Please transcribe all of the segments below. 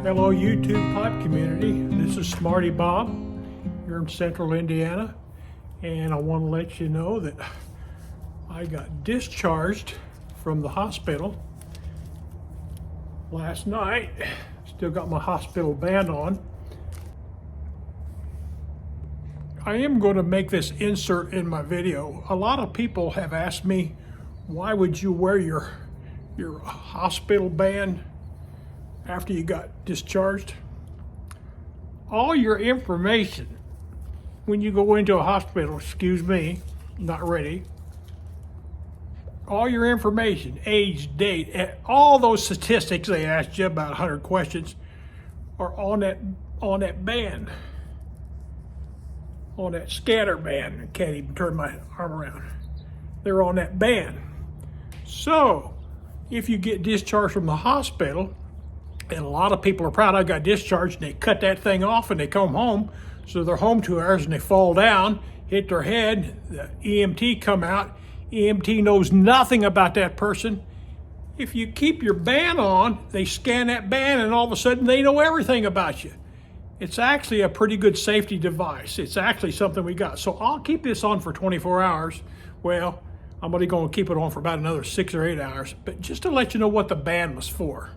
Hello YouTube pipe community, this is Smarty Bob here in central Indiana, and I want to let you know that I got discharged from the hospital last night. Still got my hospital band on. I am going to make this insert in my video. A lot of people have asked me, why would you wear your hospital band after you got discharged? All your information when you go into a hospital, excuse me, not ready, all your information, age, date, all those statistics they asked you, about 100 questions, are on that band, on that scatter band. I can't even turn my arm around. They're on that band. So if you get discharged from the hospital, and a lot of people are proud I got discharged, and they cut that thing off and they come home. So they're home 2 hours and they fall down, hit their head, the EMT come out. EMT knows nothing about that person. If you keep your band on, they scan that band and all of a sudden they know everything about you. It's actually a pretty good safety device. It's actually something we got. So I'll keep this on for 24 hours. Well, I'm only going to keep it on for about another 6 or 8 hours, but just to let you know what the band was for.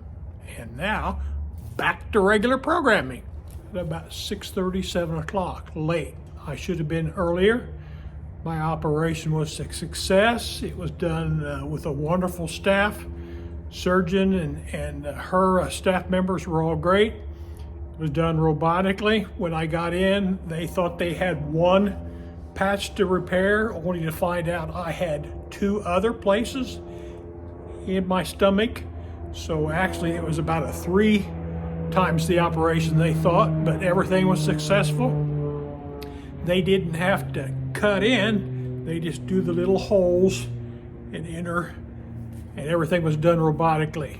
And now, back to regular programming. At about 6:30, 7 o'clock, late. I should have been earlier. My operation was a success. It was done with a wonderful staff. Surgeon and her staff members were all great. It was done robotically. When I got in, they thought they had one patch to repair, only to find out I had 2 other places in my stomach. So actually it was about a 3 times the operation they thought, but everything was successful. They didn't have to cut in, they just do the little holes and enter, and everything was done robotically.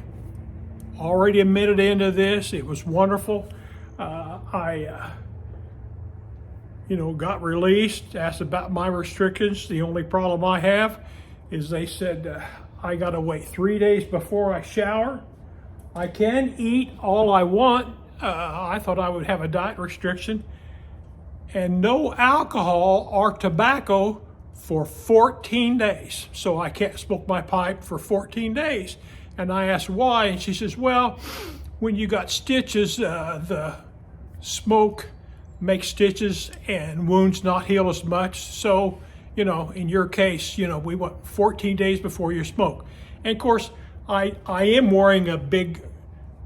Already a minute into this, it was wonderful. I got released, asked about my restrictions. The only problem I have is they said I gotta wait 3 days before I shower. I can eat all I want. I thought I would have a diet restriction. And no alcohol or tobacco for 14 days. So I can't smoke my pipe for 14 days. And I asked why, and she says, well, when you got stitches, the smoke makes stitches and wounds not heal as much. So, in your case, we want 14 days before you smoke. And of course, I am wearing a big,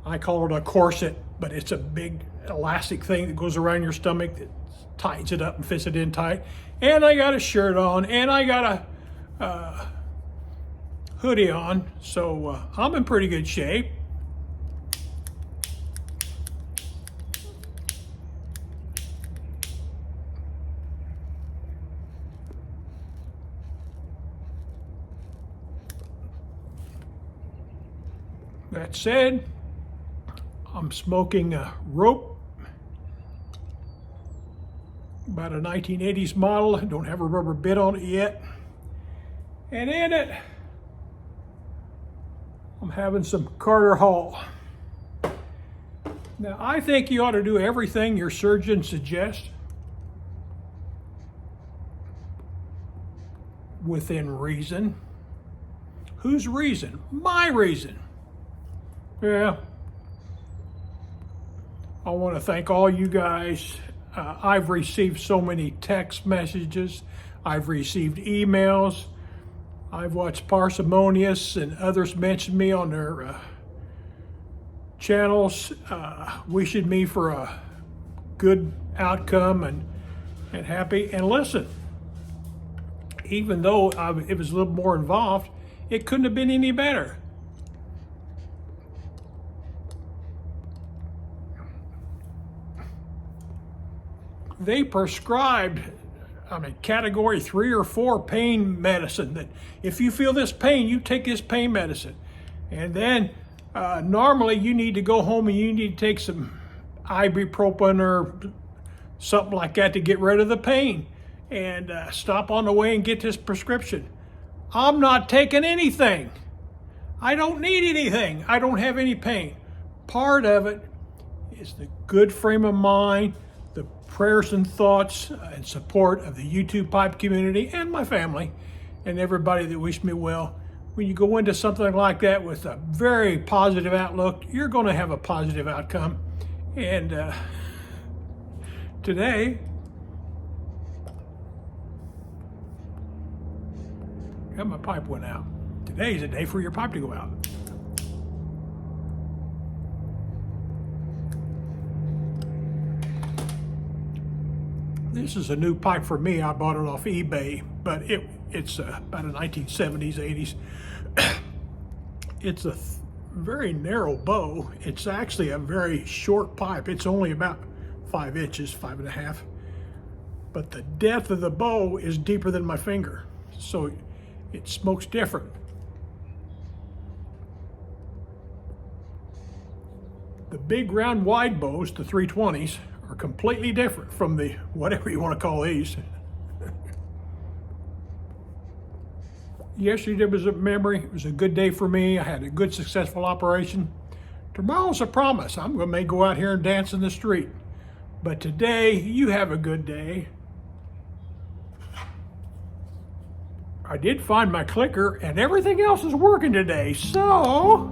I call it a corset, but it's a big elastic thing that goes around your stomach that tightens it up and fits it in tight. And I got a shirt on, and I got a hoodie on, so I'm in pretty good shape. That said, I'm smoking a Rope, about a 1980s model. I don't have a rubber bit on it yet. And in it, I'm having some Carter Hall. Now, I think you ought to do everything your surgeon suggests within reason. Whose reason? My reason. Yeah. I want to thank all you guys. I've received so many text messages. I've received emails. I've watched Parsimonious and others mention me on their channels, wishing me for a good outcome and happy. And listen, even though it was a little more involved, it couldn't have been any better. They prescribed, category 3 or 4 pain medicine, that if you feel this pain, you take this pain medicine. And then normally you need to go home and you need to take some ibuprofen or something like that to get rid of the pain, and stop on the way and get this prescription. I'm not taking anything. I don't need anything. I don't have any pain. Part of it is the good frame of mind, the prayers and thoughts and support of the YouTube pipe community and my family and everybody that wished me well. When you go into something like that with a very positive outlook, you're going to have a positive outcome. And today, my pipe went out. Today is a day for your pipe to go out. This is a new pipe for me. I bought it off eBay, but it's about a 1970s, 80s. It's a very narrow bow. It's actually a very short pipe. It's only about 5 inches, 5.5. But the depth of the bow is deeper than my finger, so it smokes different. The big round wide bows, the 320s, are completely different from the whatever you want to call these. Yesterday was a memory. It was a good day for me. I had a good, successful operation. Tomorrow's a promise. May go out here and dance in the street. But today, you have a good day. I did find my clicker, and everything else is working today. So